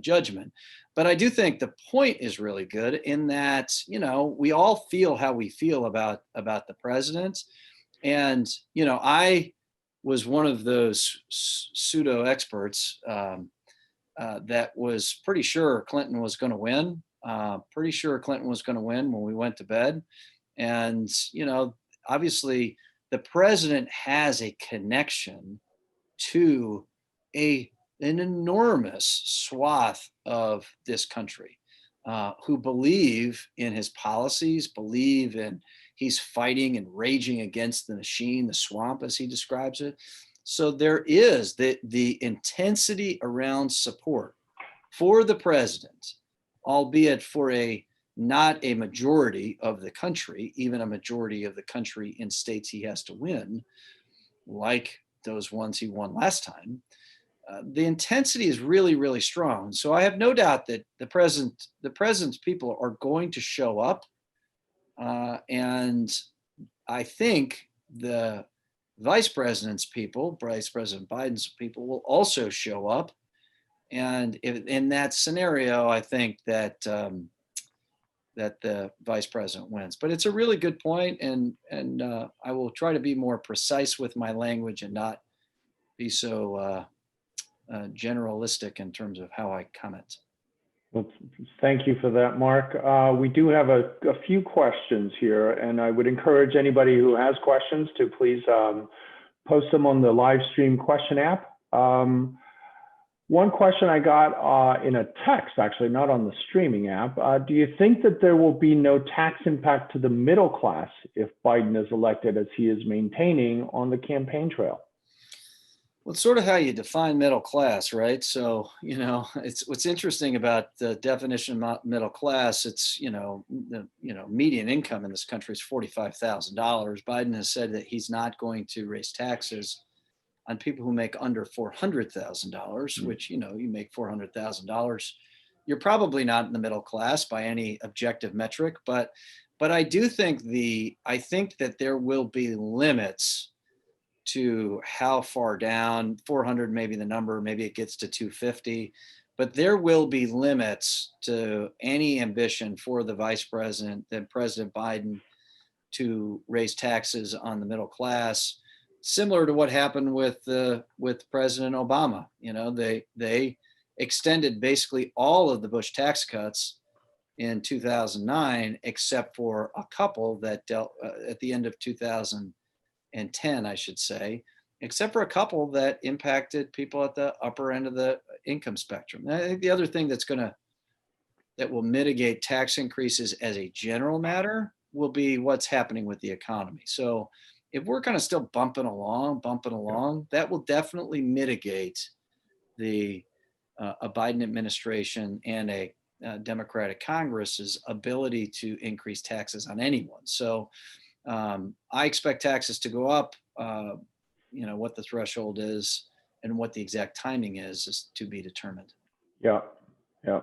Speaker 2: judgment. But I do think the point is really good in that, we all feel how we feel about the president. And, I was one of those pseudo experts that was pretty sure Clinton was going to win. When we went to bed. And, obviously the president has a connection to an enormous swath of this country who believe in his policies, believe in he's fighting and raging against the machine, the swamp, as he describes it. So there is the intensity around support for the president, albeit for not a majority of the country, even a majority of the country in states he has to win, like those ones he won last time. The intensity is really, really strong. So I have no doubt that the president's people are going to show up. And I think the vice president's people, Vice President Biden's people, will also show up. And in that scenario, I think that the vice president wins. But it's a really good point, and I will try to be more precise with my language and not be so generalistic in terms of how I comment.
Speaker 3: Well, thank you for that, Mark. We do have a few questions here, and I would encourage anybody who has questions to please post them on the live stream question app. One question I got in a text, actually, not on the streaming app. Do you think that there will be no tax impact to the middle class if Biden is elected, as he is maintaining on the campaign trail?
Speaker 2: Well, it's sort of how you define middle class, right? So, it's what's interesting about the definition of middle class. It's, the median income in this country is $45,000. Biden has said that he's not going to raise taxes on people who make under $400,000, which, you make $400,000. You're probably not in the middle class by any objective metric, but I do think I think that there will be limits to how far down. 400 maybe the number, maybe it gets to 250, but there will be limits to any ambition for the vice president, then President Biden, to raise taxes on the middle class, similar to what happened with President Obama. They extended basically all of the Bush tax cuts in 2009, except for a couple that dealt at the end of 2010, I should say, except for a couple that impacted people at the upper end of the income spectrum. And I think the other thing that will mitigate tax increases as a general matter will be what's happening with the economy. So if we're kind of still bumping along, that will definitely mitigate a Biden administration and a Democratic Congress's ability to increase taxes on anyone. So I expect taxes to go up. What the threshold is and what the exact timing is to be determined.
Speaker 3: Yeah, yeah.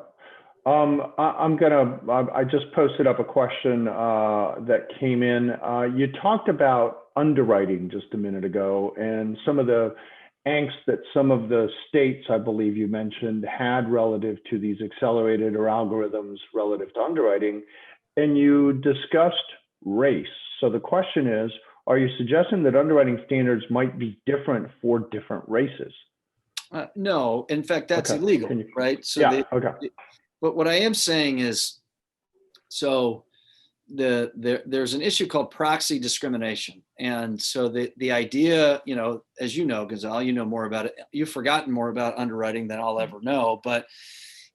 Speaker 3: I just posted up a question that came in. You talked about underwriting just a minute ago and some of the angst that some of the states, I believe you mentioned, had relative to these accelerated or algorithms relative to underwriting. And you discussed race. So the question is, are you suggesting that underwriting standards might be different for different races?
Speaker 2: No, in fact, that's illegal, right? So
Speaker 3: yeah,
Speaker 2: but what I am saying is, so there's an issue called proxy discrimination. And so the idea, as you know, Gonzalo, you know more about it. You've forgotten more about underwriting than I'll ever know. But,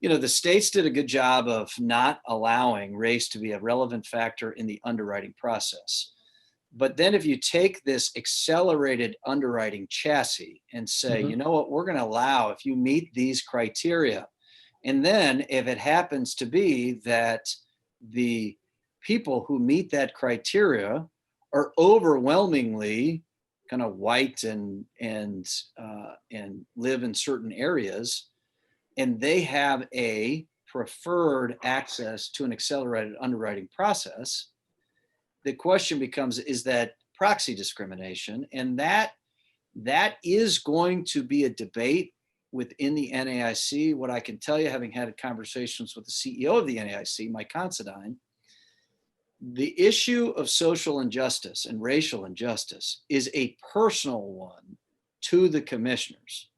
Speaker 2: the states did a good job of not allowing race to be a relevant factor in the underwriting process. But then if you take this accelerated underwriting chassis and say, you know what, we're going to allow if you meet these criteria. And then if it happens to be that the people who meet that criteria are overwhelmingly kind of white and live in certain areas, and they have a preferred access to an accelerated underwriting process, the question becomes, is that proxy discrimination? And that is going to be a debate within the NAIC. What I can tell you, having had conversations with the CEO of the NAIC, Marc Cadin, the issue of social injustice and racial injustice is a personal one to the commissioners.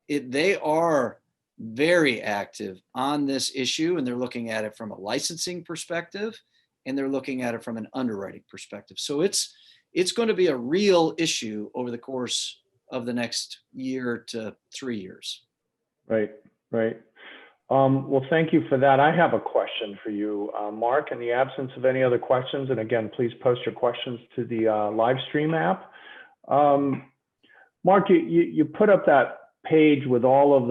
Speaker 2: They are very active on this issue, and they're looking at it from a licensing perspective, and they're looking at it from an underwriting perspective. So it's going to be a real issue over the course of the next year to 3 years.
Speaker 3: Right. Well, thank you for that. I have a question for you, Mark, in the absence of any other questions. And again, please post your questions to the live stream app. Mark, you put up that page with all of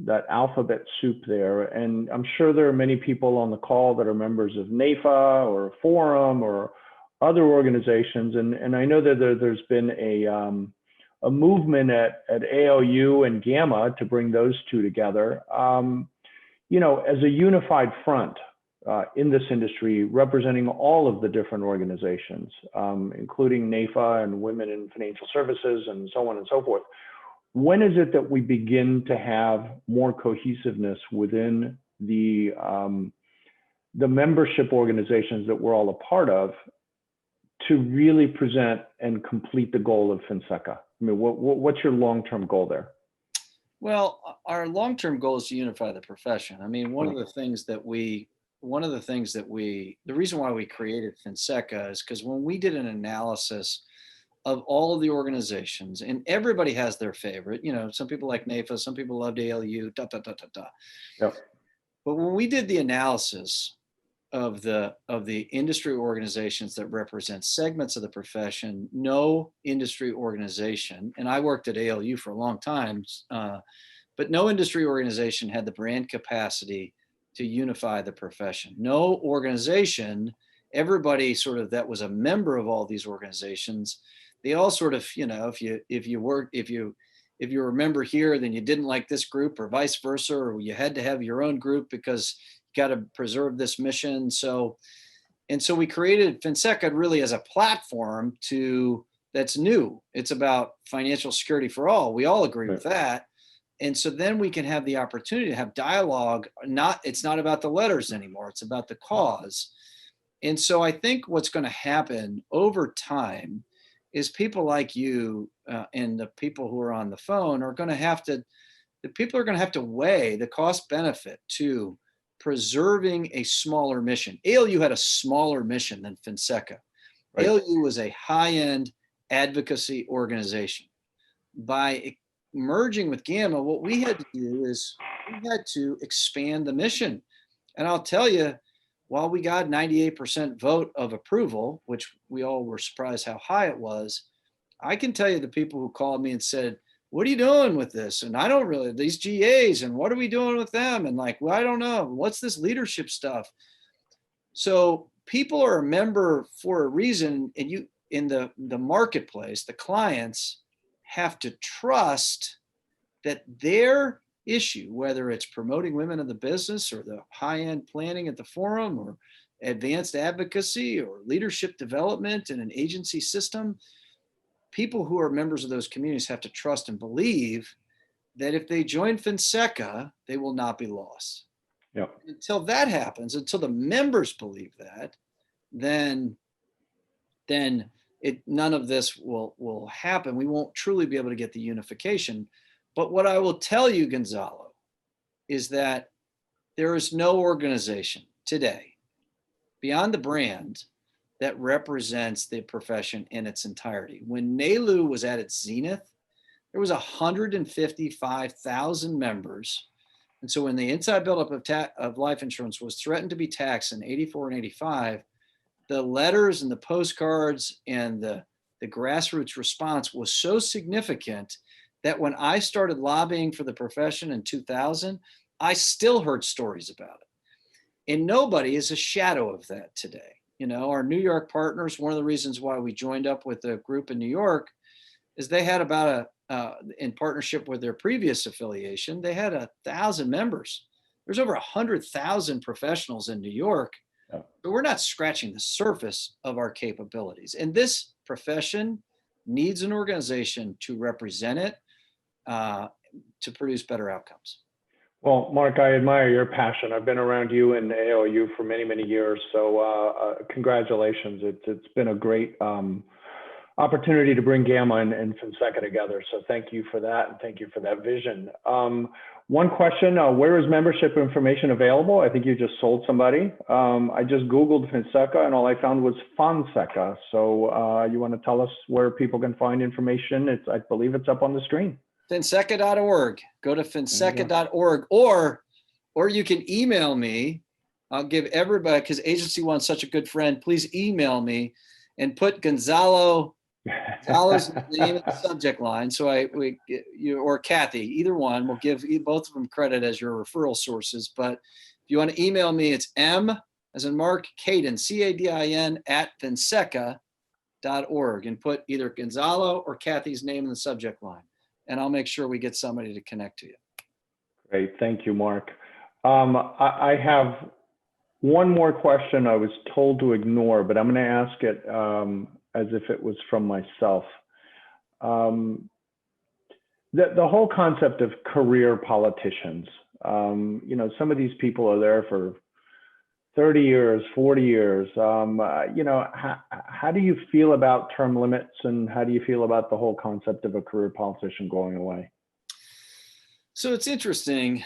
Speaker 3: that alphabet soup there. And I'm sure there are many people on the call that are members of NAIFA or Forum or other organizations. And I know that there's been a movement at ALU and Gamma to bring those two together, as a unified front in this industry, representing all of the different organizations, including NAIFA and Women in Financial Services and so on and so forth. When is it that we begin to have more cohesiveness within the membership organizations that we're all a part of to really present and complete the goal of Finseca? I mean, what's your long-term goal there?
Speaker 2: Well, our long-term goal is to unify the profession. I mean, the reason why we created Finseca is because when we did an analysis of all of the organizations, and everybody has their favorite, some people like NAIFA, some people loved ALU,
Speaker 3: Yep.
Speaker 2: But when we did the analysis of the industry organizations that represent segments of the profession, no industry organization, and I worked at ALU for a long time, but no industry organization had the brand capacity to unify the profession. No organization, everybody sort of that was a member of all these organizations, they all sort of, if you were a member here, then you didn't like this group, or vice versa, or you had to have your own group because you got to preserve this mission. So we created Finseca really as a platform that's new. It's about financial security for all. We all agree with that. And so then we can have the opportunity to have dialogue. It's not about the letters anymore. It's about the cause. And so I think what's going to happen over time is people like you and the people who are on the phone are going to have to weigh the cost benefit to preserving a smaller mission. ALU had a smaller mission than Finseca. Right. ALU was a high-end advocacy organization. by merging with Gamma, what we had to do is we had to expand the mission. And I'll tell you, while we got 98% vote of approval, which we all were surprised how high it was, I can tell you the people who called me and said, what are you doing with this? And I don't really, these GAs, and what are we doing with them? And like, well, I don't know. What's this leadership stuff? So people are a member for a reason, and you, in the marketplace, the clients have to trust that their issue, whether it's promoting women in the business or the high-end planning at the forum or advanced advocacy or leadership development in an agency system, people who are members of those communities have to trust and believe that if they join Finseca, they will not be lost.
Speaker 3: Yep.
Speaker 2: Until that happens, until the members believe that, then none of this will happen. We won't truly be able to get the unification. But what I will tell you, Gonzalo, is that there is no organization today beyond the brand that represents the profession in its entirety. When NALU was at its zenith, there was 155,000 members. And so when the inside buildup of life insurance was threatened to be taxed in 84 and 85, the letters and the postcards and the grassroots response was so significant that when I started lobbying for the profession in 2000, I still heard stories about it. And nobody is a shadow of that today. You know, our New York partners, one of the reasons why we joined up with the group in New York is they had about in partnership with their previous affiliation, they had 1,000 members. There's over 100,000 professionals in New York. Yeah. But we're not scratching the surface of our capabilities. And this profession needs an organization to represent it, to produce better outcomes.
Speaker 3: Well, Marc, I admire your passion. I've been around you and AOU for many, many years. So congratulations. It's been a great opportunity to bring Gamma and Finseca together. So thank you for that. And thank you for that vision. One question, where is membership information available? I think you just sold somebody. I just Googled Finseca and all I found was Finseca. So you want to tell us where people can find information? I believe it's up on the screen.
Speaker 2: Finseca.org. Go to finseca.org, or you can email me. I'll give everybody, because Agency One's such a good friend, please email me and put Gonzalo's name in the subject line. So you or Kathy, either one, will give both of them credit as your referral sources. But if you want to email me, it's M as in Marc Cadin, CADIN @finseca.org, and put either Gonzalo or Kathy's name in the subject line. And I'll make sure we get somebody to connect to you.
Speaker 3: Great, thank you, Marc. I have one more question I was told to ignore, but I'm going to ask it as if it was from myself. The whole concept of career politicians, you know, some of these people are there for 30 years, 40 years. You know, how do you feel about term limits, and how do you feel about the whole concept of a career politician going away?
Speaker 2: So it's interesting.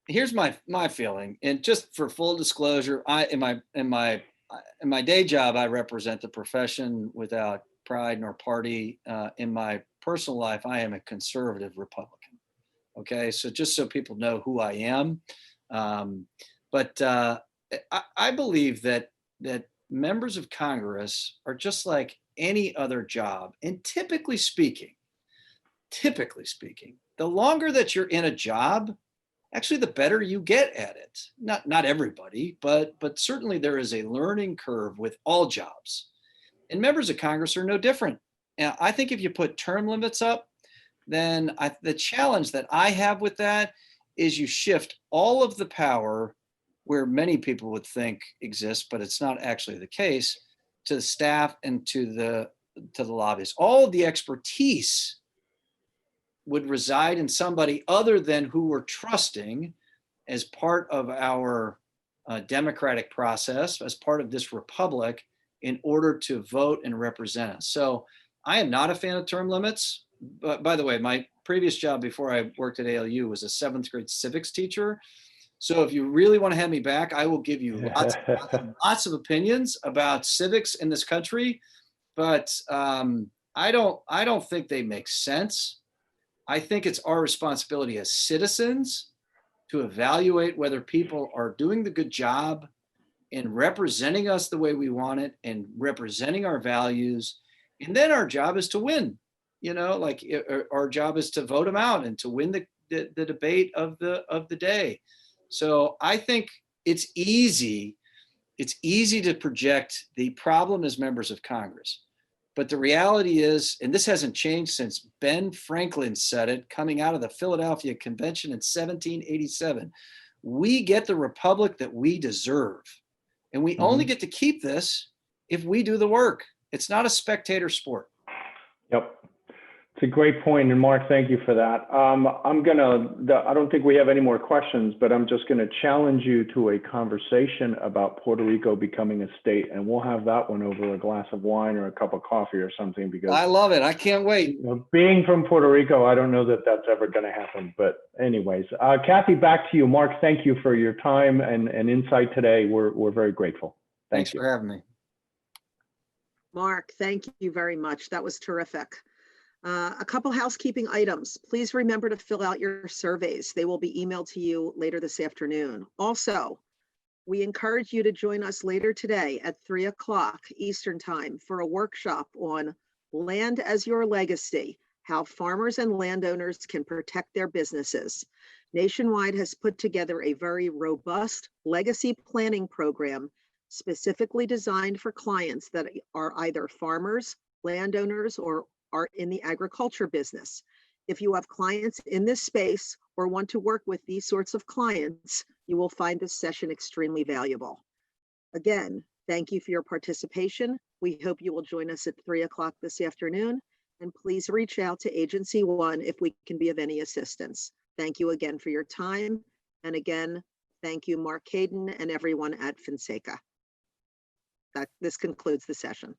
Speaker 2: Here's my feeling, and just for full disclosure, in my day job, I represent the profession without pride nor party. In my personal life, I am a conservative Republican. Okay, so just so people know who I am. But I believe that members of Congress are just like any other job. And typically speaking, the longer that you're in a job, actually the better you get at it. Not everybody, but certainly there is a learning curve with all jobs. And members of Congress are no different. And I think if you put term limits up, then the challenge that I have with that is you shift all of the power where many people would think exists, but it's not actually the case, to the staff and to the lobbyists. All of the expertise would reside in somebody other than who we're trusting as part of our democratic process, as part of this republic, in order to vote and represent us. So I am not a fan of term limits. But by the way, my previous job before I worked at ALU was a 7th grade civics teacher. So if you really want to have me back, I will give you lots of opinions about civics in this country. But I don't think they make sense. I think it's our responsibility as citizens to evaluate whether people are doing the good job and representing us the way we want it and representing our values. And then our job is to win, like our job is to vote them out and to win the debate of the day. So I think it's easy to project the problem as members of Congress. But the reality is, and this hasn't changed since Ben Franklin said it coming out of the Philadelphia Convention in 1787, we get the republic that we deserve. And we only get to keep this if we do the work. It's not a spectator sport.
Speaker 3: Yep. It's a great point. And Mark, thank you for that. I don't think we have any more questions, but I'm just going to challenge you to a conversation about Puerto Rico becoming a state. And we'll have that one over a glass of wine or a cup of coffee or something, because
Speaker 2: I love it. I can't wait.
Speaker 3: Being from Puerto Rico, I don't know that that's ever going to happen. But anyways, Kathy, back to you. Mark, thank you for your time and insight today. We're very grateful.
Speaker 2: Thanks for having me.
Speaker 1: Mark, thank you very much. That was terrific. A couple housekeeping items. Please remember to fill out your surveys. They will be emailed to you later this afternoon. Also, we encourage you to join us later today at 3 o'clock Eastern Time for a workshop on Land as Your Legacy, how farmers and landowners can protect their businesses. Nationwide has put together a very robust legacy planning program specifically designed for clients that are either farmers, landowners, or are in the agriculture business. If you have clients in this space or want to work with these sorts of clients, you will find this session extremely valuable. Again, thank you for your participation. We hope you will join us at 3 o'clock this afternoon, and please reach out to Agency One if we can be of any assistance. Thank you again for your time. And again, thank you, Marc Cadin and everyone at Finseca. This concludes the session.